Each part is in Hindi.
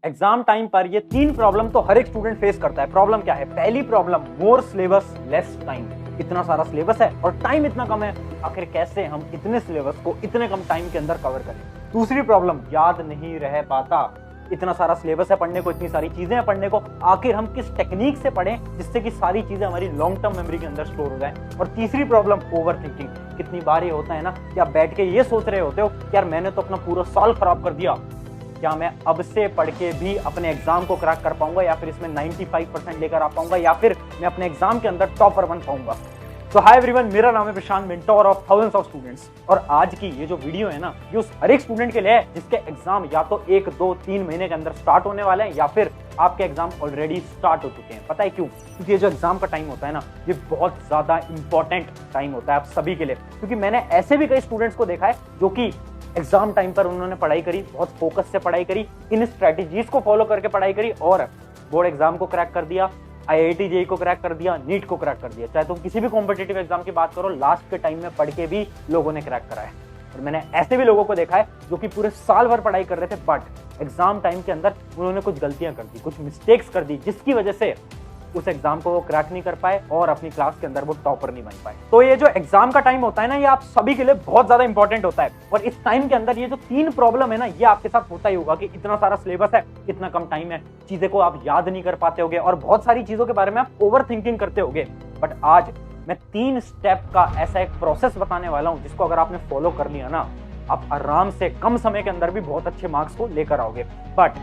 एग्जाम टाइम पर ये 3 प्रॉब्लम तो हर एक स्टूडेंट फेस करता है। प्रॉब्लम क्या है? पहली प्रॉब्लम, मोर सिलेबस लेस टाइम। इतना सारा सिलेबस है और टाइम इतना कम है, आखिर कैसे हम इतने सिलेबस को इतने कम टाइम के अंदर कवर करें। दूसरी प्रॉब्लम, याद नहीं रह पाता। इतना सारा सिलेबस है पढ़ने को, इतनी सारी चीजें हैं पढ़ने को, आखिर हम किस टेक्निक से पढ़ें जिससे कि सारी चीजें हमारी लॉन्ग टर्म मेमोरी के अंदर स्टोर हो जाए। और तीसरी प्रॉब्लम, ओवर थिंकिंग। कितनी बार ये होता है ना कि आप बैठ के ये सोच रहे होते हो कि यार मैंने तो अपना पूरा साल खराब कर दिया, क्या मैं अब से पढ़ के भी अपने एग्जाम को क्रैक कर पाऊंगा, या फिर इसमें 95% लेकर आ पाऊंगा, या फिर मैं अपने एग्जाम के अंदर टॉपर बन पाऊंगा। तो हाय एवरीवन, मेरा नाम है Prashant, mentor of thousands of students. और आज की ये जो वीडियो है ना, ये उस हर एक स्टूडेंट के लिए है जिसके एग्जाम या तो 1, 2, 3 महीने के अंदर स्टार्ट होने वाले हैं, या फिर आपके एग्जाम ऑलरेडी स्टार्ट हो चुके हैं। पता है क्यों? क्योंकि ये जो एग्जाम का टाइम होता है ना, ये बहुत ज्यादा इंपॉर्टेंट टाइम होता है आप सभी के लिए। क्योंकि मैंने ऐसे भी कई स्टूडेंट्स को देखा है जो कि एग्जाम टाइम पर उन्होंने पढ़ाई करी, बहुत फोकस से पढ़ाई करी, इन स्ट्रेटेजीज को फॉलो करके पढ़ाई करी और बोर्ड एग्जाम को क्रैक कर दिया, IIT JEE को क्रैक कर दिया, नीट को क्रैक कर दिया। चाहे तुम किसी भी कॉम्पिटिटिव एग्जाम की बात करो, लास्ट के टाइम में पढ़ के भी लोगों ने क्रैक करा है। और मैंने ऐसे भी लोगों को देखा है जो कि पूरे साल भर पढ़ाई कर रहे थे, बट एग्जाम टाइम के अंदर उन्होंने कुछ गलतियां कर दी, कुछ मिस्टेक्स कर दी, जिसकी वजह से उस एग्जाम को वो क्रैक नहीं कर पाए और अपनी क्लास के अंदर वो टॉपर नहीं बन पाए। तो ये जो एग्जाम का टाइम होता है ना, ये आप सभी के लिए बहुत ज्यादा इंपॉर्टेंट होता है। और इस टाइम के अंदर ये जो 3 प्रॉब्लम है ना, ये आपके साथ होता ही होगा कि इतना सारा सिलेबस है, इतना कम टाइम है, चीजें को आप याद नहीं कर पाते होगे और बहुत सारी चीजों के बारे में आप ओवर थिंकिंग करते होगे। बट आज मैं 3 स्टेप का ऐसा एक प्रोसेस बताने वाला हूं जिसको अगर आपने फॉलो कर लिया ना, आप आराम से कम समय के अंदर भी बहुत अच्छे मार्क्स को लेकर आओगे। बट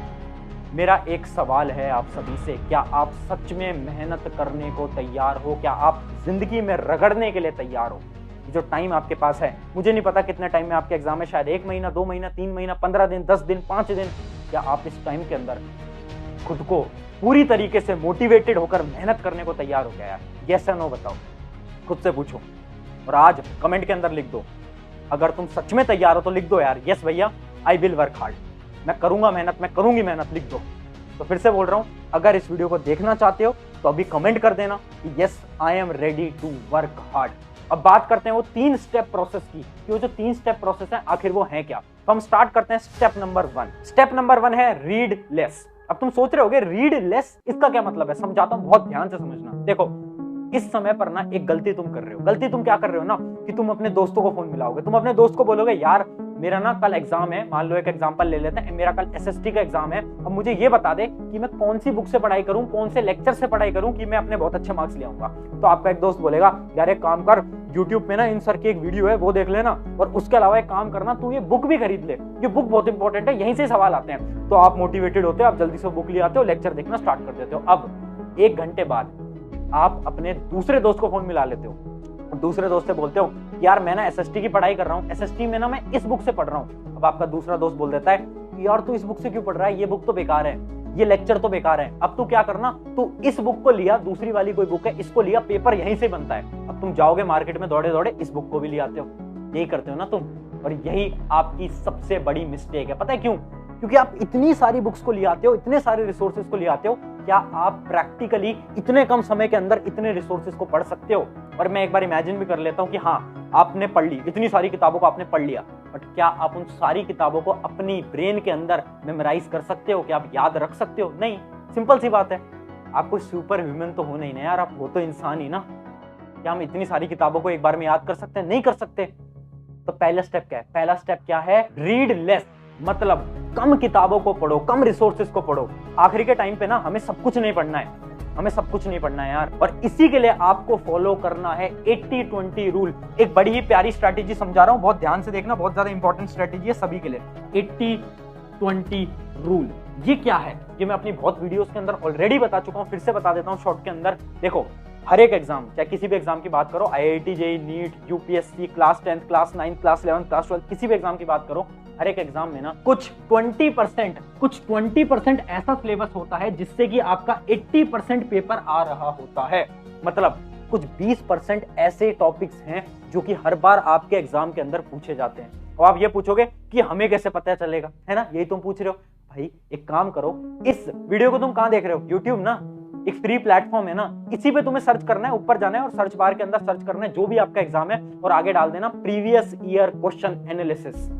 मेरा एक सवाल है आप सभी से, क्या आप सच में मेहनत करने को तैयार हो? क्या आप जिंदगी में रगड़ने के लिए तैयार हो? जो टाइम आपके पास है, मुझे नहीं पता कितने टाइम में आपके एग्जाम है, शायद 1 महीना, 2 महीना, 3 महीना, 15 दिन, 10 दिन, 5 दिन। क्या आप इस टाइम के अंदर खुद को पूरी तरीके से मोटिवेटेड होकर मेहनत करने को तैयार हो गया यार? यस या नो बताओ, खुद से पूछो और आज कमेंट के अंदर लिख दो। अगर तुम सच में तैयार हो तो लिख दो यार, यस भैया आई विल वर्क हार्ड, मैं करूंगा मेहनत, मैं करूंगी मेहनत, लिख दो। तो फिर से बोल रहा हूं, अगर इस वीडियो को देखना चाहते हो तो अभी कमेंट कर देना कि yes I am ready to work hard. अब बात करते हैं वो 3 स्टेप प्रोसेस की, कि वो जो 3 स्टेप प्रोसेस है आखिर वो है क्या। तो हम स्टार्ट करते हैं स्टेप नंबर 1। स्टेप नंबर 1 है रीड लेस। अब तुम सोच रहे होगे रीड लेस, इसका क्या मतलब है? समझाता हूं, बहुत ध्यान से समझना। देखो, इस समय पर ना एक गलती तुम कर रहे हो। गलती तुम क्या कर रहे हो ना, कि तुम अपने दोस्तों को फोन मिलाओगे, तुम अपने दोस्त को बोलोगे यार मेरा ना कल एग्जाम है, मान लो एक एग्जांपल ले लेते हैं, मेरा कल SST का एग्जाम है, अब मुझे ये बता दे कि मैं कौन सी बुक से पढ़ाई करूं, कौन से लेक्चर से पढ़ाई करूं कि मैं अपने बहुत अच्छे मार्क्स ले आऊंगा। तो आपका एक दोस्त बोलेगा यार एक काम कर, YouTube पे ना इन सर की एक वीडियो है वो देख लेना, और उसके अलावा एक काम करना, तू ये बुक भी खरीद ले, ये बुक बहुत इंपॉर्टेंट है, यहीं से सवाल आते हैं। तो आप मोटिवेटेड होते हो, आप जल्दी से बुक ले आते हो, लेक्चर देखना स्टार्ट कर देते हो। अब 1 घंटे बाद आप अपने दूसरे दोस्त को फोन मिला लेते हो, दूसरे दोस्त से बोलते हो यार मैं ना SST की पढ़ाई कर रहा हूँ, SST में ना मैं इस बुक से पढ़ रहा हूँ। अब आपका दूसरा दोस्त बोल देता है यार तू इस बुक से क्यों पढ़ रहा है, ये बुक तो बेकार है, ये लेक्चर तो बेकार है। अब तू क्या करना, तू इस बुक को लिया, दूसरी वाली कोई बुक है इसको लिया, पेपर यहीं से बनता है। अब तुम जाओगे मार्केट में दौड़े दौड़े, इस बुक को भी ले आते हो। यही करते हो ना तुम, और यही आपकी सबसे बड़ी मिस्टेक है। पता है क्यों? क्योंकि आप इतनी सारी बुक्स को ले आते हो, इतने सारे रिसोर्सेज को ले आते हो, क्या आप प्रैक्टिकली इतने कम समय के अंदर इतने रिसोर्सेज को पढ़ सकते हो? और मैं एक बार इमेजिन भी कर लेता हूं कि हाँ आपने पढ़ ली, इतनी सारी किताबों को आपने पढ़ लिया, बट क्या आप उन सारी किताबों को अपनी ब्रेन के अंदर मेमोराइज कर सकते हो? क्या आप याद रख सकते हो? नहीं। सिंपल सी बात है, आप कोई सुपर ह्यूमन तो हो नहीं ना यार, आप वो तो इंसान ही ना। क्या हम इतनी सारी किताबों को एक बार में याद कर सकते हैं? नहीं कर सकते। तो पहला स्टेप क्या है? पहला स्टेप क्या है? रीड लेस, मतलब कम किताबों को पढ़ो, कम रिसोर्सेज को पढ़ो। आखिरी के टाइम पे ना हमें सब कुछ नहीं पढ़ना है, हमें सब कुछ नहीं पढ़ना है यार। और इसी के लिए आपको फॉलो करना है 80-20 रूल। एक बड़ी ही प्यारी स्ट्रैटेजी समझा रहा हूं, बहुत ध्यान से देखना, बहुत ज्यादा इंपॉर्टेंट स्ट्रैटेजी है सभी के लिए। 80-20 रूल ये क्या है? ये मैं अपनी बहुत वीडियोस के अंदर ऑलरेडी बता चुका हूं, फिर से बता देता हूं शॉर्ट के अंदर। देखो, हर एक एग्जाम, चाहे किसी भी एग्जाम की बात करो, IIT JEE, NEET, UPSC, class 10, class 9, class 11, class 12, किसी भी एग्जाम की बात करो, हर एक एग्जाम में ना कुछ 20% ऐसा सिलेबस होता है जिससे कि आपका 80% पेपर आ रहा होता है। मतलब कुछ 20% ऐसे टॉपिक्स हैं जो कि हर बार आपके एग्जाम के अंदर पूछे जाते हैं। और आप ये पूछोगे कि हमें कैसे पता चलेगा, है ना? यही तुम पूछ रहे हो। भाई एक काम करो, इस वीडियो को तुम कहां देख रहे हो? YouTube ना, एक फ्री प्लेटफॉर्म है ना, इसी पे तुम्हें सर्च करना है, ऊपर जाना है और सर्च बार के अंदर सर्च करना है जो भी आपका एग्जाम है और आगे डाल देना प्रीवियस ईयर क्वेश्चन एनालिसिस।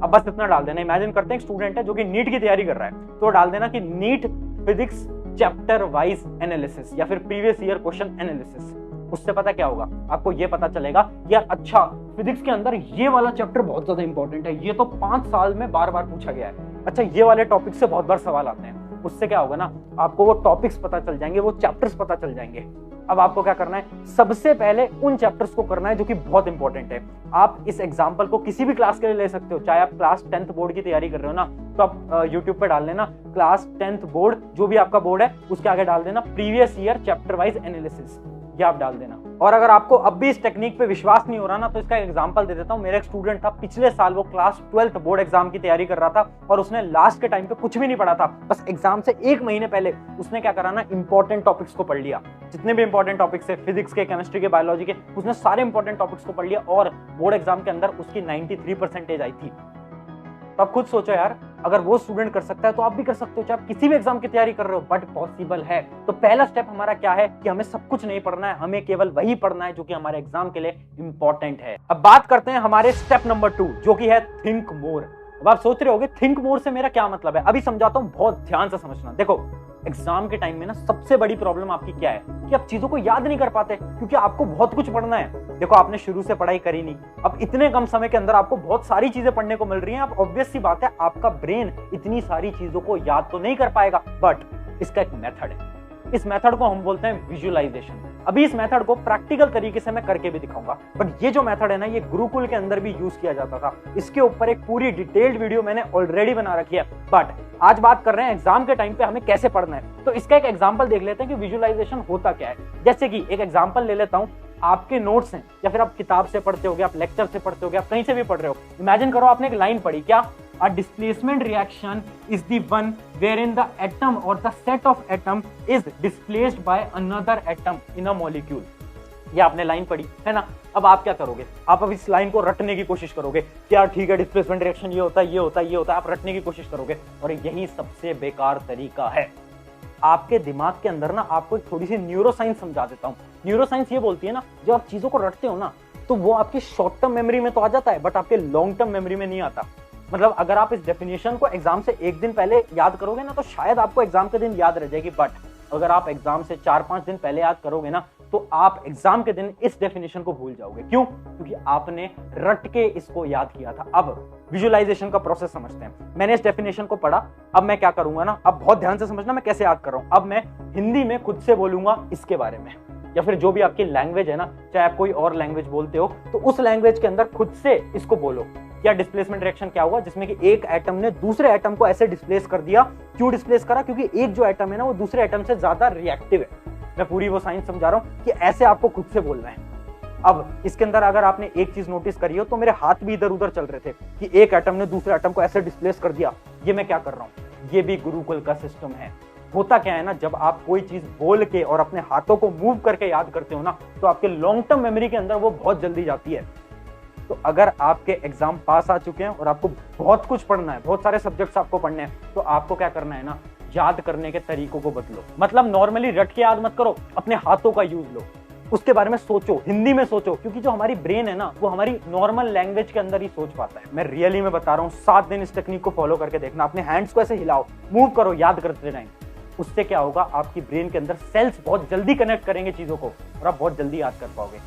अब बस इतना डाल देना, इमेजिन करते हैं एक स्टूडेंट है जो कि नीट की तैयारी कर रहा है, तो डाल देना कि NEET physics chapter wise analysis या फिर प्रीवियस ईयर क्वेश्चन एनालिसिस। उससे पता क्या होगा, आपको ये पता चलेगा यार अच्छा फिजिक्स के अंदर ये वाला चैप्टर बहुत ज्यादा इंपॉर्टेंट है, ये तो 5 साल में बार बार पूछा गया है, अच्छा ये वाले टॉपिक से बहुत बार सवाल आते हैं। उससे क्या होगा ना, आपको वो टॉपिक्स पता चल जाएंगे, वो चैप्टर्स पता चल जाएंगे। अब आपको क्या करना है, सबसे पहले उन चैप्टर्स को करना है जो कि बहुत इंपॉर्टेंट है। आप इस एग्जांपल को किसी भी क्लास के लिए ले सकते हो, चाहे आप क्लास 10th बोर्ड की तैयारी कर रहे हो ना, तो आप यूट्यूब पे डाल लेना क्लास 10th बोर्ड, जो भी आपका बोर्ड है उसके आगे डाल देना previous year chapter wise analysis, ये आप डाल देना। और अगर आपको अब भी इस टेक्निक पे विश्वास नहीं हो रहा ना, तो इसका एग्जांपल दे देता हूं। मेरा एक स्टूडेंट था, पिछले साल वो क्लास 12th बोर्ड एग्जाम की तैयारी कर रहा था और उसने लास्ट के टाइम पे कुछ भी नहीं पढ़ा था, बस एग्जाम से 1 महीने पहले उसने क्या करा ना, इंपॉर्टेंट टॉपिक्स को पढ़ लिया। जितने भी इंपॉर्टेंट टॉपिक्स है, फिजिक्स के, केमिस्ट्री के, बायोलॉजी के, उसने सारे इंपॉर्टेंट टॉपिक्स को पढ़ लिया और बोर्ड एग्जाम के अंदर उसकी 93% आई थी। तो आप खुद सोचो यार, अगर वो स्टूडेंट कर सकता है तो आप भी कर सकते हो, चाहे आप किसी भी एग्जाम की तैयारी कर रहे हो, बट पॉसिबल है। तो पहला स्टेप हमारा क्या है कि हमें सब कुछ नहीं पढ़ना है, हमें केवल वही पढ़ना है जो कि हमारे एग्जाम के लिए इंपॉर्टेंट है। अब बात करते हैं हमारे स्टेप नंबर 2, जो कि है थिंक मोर। अब आप सोच रहे होगे थिंक मोर से मेरा क्या मतलब है, अभी समझाता हूं, बहुत ध्यान से समझना। देखो एग्जाम के टाइम में ना सबसे बड़ी प्रॉब्लम आपकी क्या है कि आप चीजों को याद नहीं कर पाते, क्योंकि आपको बहुत कुछ पढ़ना है। देखो आपने शुरू से पढ़ाई करी नहीं, अब इतने कम समय के अंदर आपको बहुत सारी चीजें पढ़ने को मिल रही हैं। अब ऑब्वियस सी बात है आपका ब्रेन इतनी सारी चीजों को याद तो नहीं कर पाएगा, बट इसका एक मेथड है। इस मेथड को हम बोलते हैं विजुअलाइजेशन। अभी इस मेथड को प्रैक्टिकल तरीके से मैं करके भी दिखाऊंगा, बट ये जो मेथड है ना, ये गुरुकुल के अंदर भी यूज किया जाता था। इसके ऊपर एक पूरी डिटेल्ड वीडियो मैंने ऑलरेडी बना रखी है, बट आज बात कर रहे हैं एग्जाम के टाइम पे हमें कैसे पढ़ना है। तो इसका एक एग्जांपल देख लेते हैं कि विजुअलाइजेशन होता क्या है। जैसे कि एक एग्जांपल ले लेता हूं, आपके नोट्स हैं या फिर आप किताब से पढ़ते होगे, आप लेक्चर से पढ़ते होगे, आप कहीं से भी पढ़ रहे हो। इमेजिन करो आपने एक लाइन पढ़ी, क्या A displacement reaction is the one wherein the atom or the set of atom is displaced by another atom in a molecule। ये आपने लाइन पढ़ी है ना। अब आप क्या करोगे, आप अब इस लाइन को रटने की कोशिश करोगे कि यार ठीक है डिस्प्लेसमेंट रिएक्शन ये होता है, ये होता है, ये होता है। आप रटने की कोशिश करोगे और यही सबसे बेकार तरीका है। आपके दिमाग के अंदर ना आपको एक थोड़ी सी न्यूरोसाइंस समझा देता हूँ। न्यूरोसाइंस ये बोलती है ना, जब आप चीजों को रटते हो ना तो वो आपकी शॉर्ट टर्म मेमोरी में तो आ जाता है, बट आपके लॉन्ग टर्म मेमोरी में नहीं आता। मतलब अगर आप इस डेफिनेशन को एग्जाम से 1 दिन पहले याद करोगे ना, तो शायद आपको एग्जाम के दिन याद रह जाएगी, बट अगर आप एग्जाम से 4-5 दिन पहले याद करोगे ना, तो आप एग्जाम के दिन इस डेफिनेशन को भूल जाओगे। क्यों? क्योंकि आपने रट के इसको याद किया था। अब विजुअलाइजेशन का प्रोसेस समझते हैं। मैंने इस डेफिनेशन को पढ़ा, अब मैं क्या करूंगा ना, अब बहुत ध्यान से समझना मैं कैसे याद कर रहा हूं। अब मैं हिंदी में खुद से बोलूंगा इसके बारे में, या फिर जो भी आपकी लैंग्वेज है ना, चाहे आप कोई और लैंग्वेज बोलते हो, तो उस लैंग्वेज के अंदर खुद से इसको बोलो। क्या डिस्प्लेसमेंट रिएक्शन क्या हुआ, जिसमें कि एक एटम ने दूसरे एटम को ऐसे डिस्प्लेस कर दिया। क्यों डिस्प्लेस करा? क्योंकि एक जो एटम है ना, वो दूसरे एटम से ज्यादा रिएक्टिव है। मैं पूरी वो साइंस समझा रहा हूं कि ऐसे आपको खुद से बोलना है। अब इसके अंदर अगर आपने एक चीज नोटिस करी हो, तो मेरे हाथ भी इधर उधर चल रहे थे कि एक एटम ने दूसरे एटम को ऐसे डिस्प्लेस कर दिया। ये मैं क्या कर रहा हूं, ये भी गुरुकुल का सिस्टम है। होता क्या है ना, जब आप कोई चीज बोल के और अपने हाथों को मूव करके याद करते हो ना, तो आपके लॉन्ग टर्म मेमोरी के अंदर वो बहुत जल्दी जाती है। तो अगर आपके एग्जाम पास आ चुके हैं और आपको बहुत कुछ पढ़ना है, बहुत सारे सब्जेक्ट्स आपको पढ़ने हैं, तो आपको क्या करना है ना, याद करने के तरीकों को बदलो। मतलब नॉर्मली रट के याद मत करो, अपने हाथों का यूज लो, उसके बारे में सोचो, हिंदी में सोचो, क्योंकि जो हमारी ब्रेन है ना, वो हमारी नॉर्मल लैंग्वेज के अंदर ही सोच पाता है। मैं रियली में बता रहा हूँ, 7 दिन इस टेक्निक को फॉलो करके देखना। अपने हैंड्स को ऐसे हिलाओ, मूव करो याद करते टाइम। उससे क्या होगा, आपकी ब्रेन के अंदर सेल्स बहुत जल्दी कनेक्ट करेंगे चीजों को और आप बहुत जल्दी याद कर पाओगे।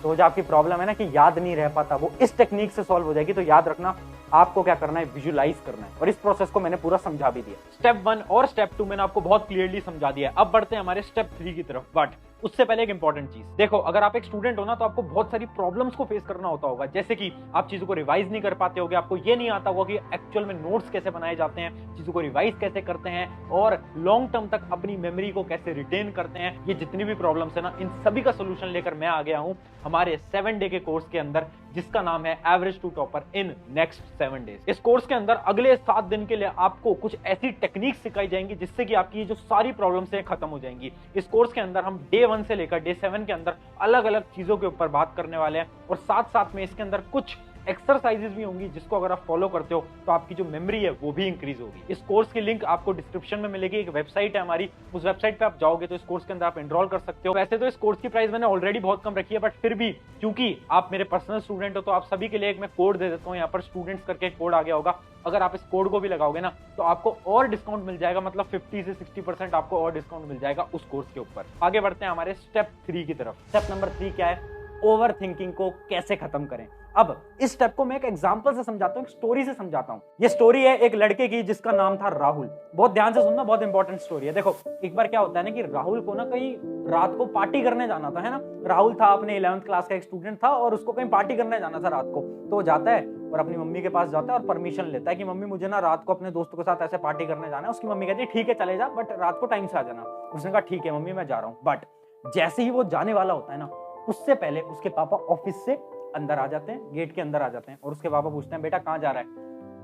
तो जो आपकी प्रॉब्लम है ना कि याद नहीं रह पाता, वो इस टेक्निक से सॉल्व हो जाएगी। तो याद रखना, आपको क्या करना है, विजुअलाइज करना है। और इस प्रोसेस को मैंने पूरा समझा भी दिया। स्टेप 1 और स्टेप 2 मैंने आपको बहुत क्लियरली समझा दिया। अब बढ़ते हैं हमारे स्टेप 3 की तरफ। बट उससे पहले एक इंपॉर्टेंट चीज देखो, अगर आप एक स्टूडेंट हो ना, तो आपको बहुत सारी प्रॉब्लम्स को फेस करना होता होगा। जैसे कि आप चीजों को रिवाइज नहीं कर पाते होगे, आपको ये नहीं आता होगा कि एक्चुअल में नोट्स कैसे बनाए जाते हैं, चीजों को रिवाइज कैसे करते हैं और लॉन्ग टर्म तक अपनी मेमोरी को कैसे रिटेन करते हैं। ये जितनी भी प्रॉब्लम्स है ना, इन सभी का सोल्यूशन लेकर मैं आ गया हूं हमारे 7 डे के कोर्स के अंदर, जिसका नाम है average to topper in next 7 days. इस कोर्स के अंदर अगले 7 दिन के लिए आपको कुछ ऐसी टेक्निक सिखाई जाएंगी जिससे कि आपकी जो सारी प्रॉब्लम्स हैं खत्म हो जाएंगी। इस कोर्स के अंदर हम डे 1 से लेकर डे 7 के अंदर अलग अलग चीजों के ऊपर बात करने वाले हैं और साथ साथ में इसके अंदर कुछ एक्सरसाइजेस भी होंगी जिसको अगर आप फॉलो करते हो तो आपकी जो मेमोरी है वो भी इंक्रीज होगी। इस कोर्स की लिंक आपको डिस्क्रिप्शन में मिलेगी, एक वेबसाइट है हमारी, उस वेबसाइट पे आप जाओगे तो इस कोर्स के अंदर आप एनरोल कर सकते हो। वैसे तो इस कोर्स की प्राइस मैंने ऑलरेडी बहुत कम रखी है, बट फिर भी क्योंकि आप मेरे पर्सनल स्टूडेंट हो तो आप सभी के लिए एक मैं कोड दे देता हूँ, यहाँ पर स्टूडेंट्स करके कोड आ गया होगा। अगर आप इस कोड को भी लगाओगे ना तो आपको और डिस्काउंट मिल जाएगा, मतलब 50 से 60% आपको और डिस्काउंट मिल जाएगा उस कोर्स के ऊपर। आगे बढ़ते हैं हमारे स्टेप 3 की तरफ। स्टेप नंबर 3 क्या है? ओवर थिंकिंग को कैसे खत्म करें। अब इस स्टेप को मैं एक एग्जांपल से समझाता हूँ, एक स्टोरी से समझाता हूँ। ये स्टोरी है एक लड़के की जिसका नाम था राहुल। बहुत ध्यान से सुनना, बहुत इंपॉर्टेंट स्टोरी है। देखो एक बार क्या होता है ना कि राहुल को ना कहीं रात को पार्टी करने जाना था, है ना। राहुल था अपने 11th क्लास का एक स्टूडेंट था और उसको कहीं पार्टी करने जाना था रात को। तो वो जाता है और अपनी मम्मी के पास जाता है और परमिशन लेता है कि मम्मी मुझे ना रात को अपने दोस्तों के साथ ऐसे पार्टी करने जाना है। उसकी मम्मी कहती है ठीक है चले जा, बट रात को टाइम से आ जाना। उसने कहा ठीक है मम्मी मैं जा रहा हूँ। बट जैसे ही वो जाने वाला होता है ना, उससे पहले उसके पापा ऑफिस से अंदर आ जाते हैं, गेट के अंदर आ जाते हैं और उसके पापा पूछते हैं बेटा कहाँ जा रहा है?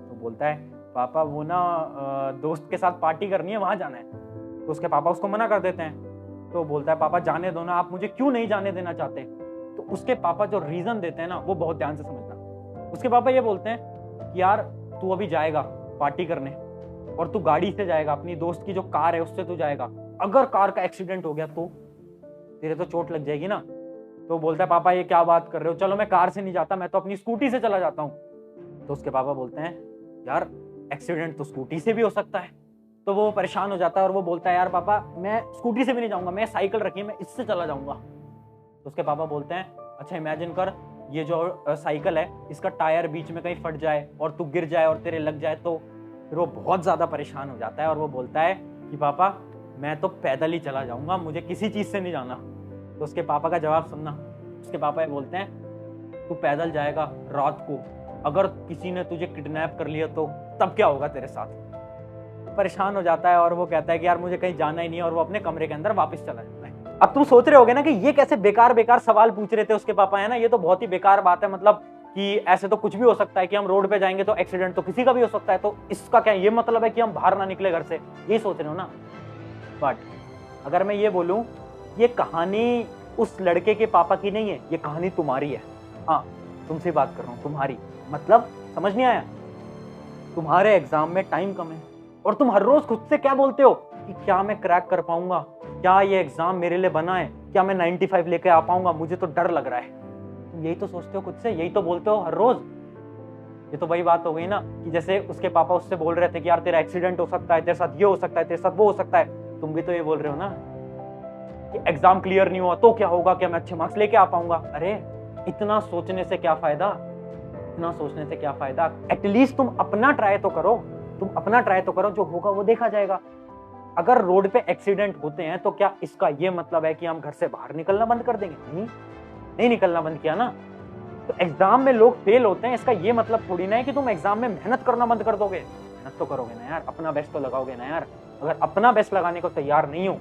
तो बोलता है पापा वो ना दोस्त के साथ पार्टी करनी है, वहां जाना है। तो उसके पापा उसको मना कर देते हैं। तो बोलता है पापा जाने दो ना, आप मुझे क्यों नहीं जाने देना चाहते? तो उसके पापा जो रीजन देते हैं ना वो बहुत ध्यान से समझना। उसके पापा ये बोलते हैं कि यार तू अभी जाएगा पार्टी करने और तू गाड़ी से जाएगा, अपनी दोस्त की जो कार है उससे तू जाएगा। अगर कार का एक्सीडेंट हो गया तो तेरे तो चोट लग जाएगी ना। तो बोलता है पापा ये क्या बात कर रहे हो, चलो मैं कार से नहीं जाता, मैं तो अपनी स्कूटी से चला जाता हूँ। तो उसके पापा बोलते हैं यार एक्सीडेंट तो स्कूटी से भी हो सकता है। तो वो परेशान हो जाता है और वो बोलता है यार पापा मैं स्कूटी से भी नहीं जाऊंगा, मैं साइकिल रखी है मैं इससे चला जाऊंगा। तो उसके पापा बोलते हैं अच्छा इमेजिन कर ये जो साइकिल है इसका टायर बीच में कहीं फट जाए और तू गिर जाए और तेरे लग जाए तो। फिर वो बहुत ज्यादा परेशान हो जाता है और वो बोलता है कि पापा मैं तो पैदल ही चला जाऊंगा, मुझे किसी चीज से नहीं जाना। तो उसके पापा का जवाब सुनना। उसके पापा ये बोलते हैं तू पैदल जाएगा रात को, अगर किसी ने तुझे किडनैप कर लिया तो तब क्या होगा तेरे साथ? परेशान हो जाता है और वो कहता है कि यार मुझे कहीं जाना ही नहीं, और वो अपने कमरे के अंदर वापस चला जाता है। अब तुम सोच रहे होगे ना कि ये कैसे बेकार बेकार सवाल पूछ रहे थे उसके पापा, है ना। ये तो बहुत ही बेकार बात है, मतलब कि ऐसे तो कुछ भी हो सकता है कि हम रोड पे जाएंगे तो एक्सीडेंट तो किसी का भी हो सकता है, तो इसका क्या ये मतलब है कि हम बाहर ना निकले घर से? ये सोच रहे हो ना। बट अगर मैं ये बोलूं ये कहानी उस लड़के के पापा की नहीं है, ये कहानी तुम्हारी है। हाँ तुमसे बात कर रहा हूं, तुम्हारी। मतलब समझ नहीं आया? तुम्हारे एग्जाम में टाइम कम है और तुम हर रोज खुद से क्या बोलते हो कि क्या मैं क्रैक कर पाऊंगा, क्या ये एग्जाम मेरे लिए बना है, क्या मैं 95 लेके आ पाऊंगा, मुझे तो डर लग रहा है। तुम यही तो सोचते हो खुद से, यही तो बोलते हो हर रोज। ये तो वही बात हो गई ना कि जैसे उसके पापा उससे बोल रहे थे कि यार तेरा एक्सीडेंट हो सकता है, तेरे साथ ये हो सकता है, तेरे साथ वो हो सकता है। तुम भी तो ये बोल रहे हो ना कि एग्जाम क्लियर नहीं हुआ तो क्या होगा, क्या मैं अच्छे मार्क्स लेके आ पाऊंगा? अरे इतना सोचने से क्या फायदा, इतना सोचने से क्या फायदा? एटलीस्ट तुम अपना ट्राई तो करो, तुम अपना ट्राई तो करो, जो होगा वो देखा जाएगा। अगर रोड पे एक्सीडेंट होते हैं तो क्या इसका ये मतलब है कि हम घर से बाहर निकलना बंद कर देंगे? नहीं निकलना बंद किया ना। तो एग्जाम में लोग फेल होते हैं, इसका ये मतलब थोड़ी ना है कि तुम एग्जाम में मेहनत करना बंद कर दोगे। मेहनत तो करोगे ना यार, अपना बेस्ट तो लगाओगे ना यार। अगर अपना बेस्ट लगाने को तैयार नहीं हो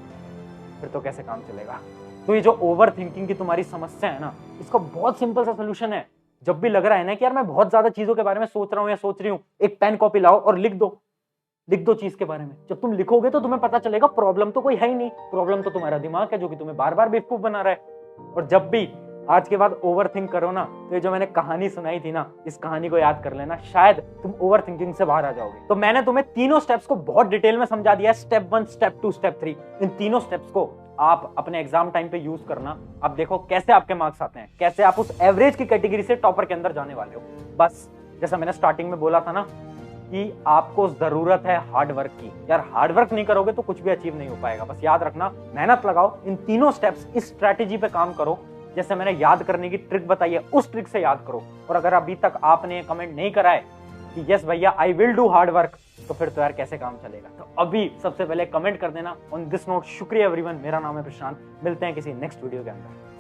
फिर तो कैसे काम चलेगा? तो ये जो ओवर थिंकिंग की तुम्हारी समस्या है ना, इसका बहुत सिंपल सा सोल्यूशन है। जब भी लग रहा है ना कि यार मैं बहुत ज्यादा चीजों के बारे में सोच रहा हूँ या सोच रही हूँ, एक पेन कॉपी लाओ और लिख दो चीज के बारे में। जब तुम लिखोगे तो तुम्हें पता चलेगा प्रॉब्लम तो कोई है ही नहीं, प्रॉब्लम तो तुम्हारा दिमाग है जो कि तुम्हें बार बार बेवकूफ बना रहा है। और जब भी आज के बाद ओवर थिंक करो ना, तो ये जो मैंने कहानी सुनाई थी ना, इस कहानी को याद कर लेना, शायद तुम ओवर थिंकिंग से बाहर आ जाओगे। तो मैंने तुम्हें तीनों स्टेप्स को बहुत डिटेल में समझा दिया है, स्टेप 1, स्टेप 2, स्टेप 3। इन तीनों स्टेप्स को आप अपने एग्जाम टाइम पे यूज करना। अब देखो कैसे आपके मार्क्स आते हैं, कैसे आप उस एवरेज की कैटेगरी से टॉपर के अंदर जाने वाले हो। बस जैसा मैंने स्टार्टिंग में बोला था ना कि आपको जरूरत है हार्ड वर्क की। यार हार्ड वर्क नहीं करोगे तो कुछ भी अचीव नहीं हो पाएगा। बस याद रखना, मेहनत लगाओ, इन तीनों स्टेप्स, इस स्ट्रैटेजी पे काम करो। जैसे मैंने याद करने की ट्रिक बताई है, उस ट्रिक से याद करो। और अगर अभी तक आपने कमेंट नहीं करा है कि यस भैया I will do hard work, तो फिर तो यार कैसे काम चलेगा? तो अभी सबसे पहले कमेंट कर देना। ऑन दिस नोट, शुक्रिया एवरीवन। मेरा नाम है प्रशांत, मिलते हैं किसी नेक्स्ट वीडियो के अंदर।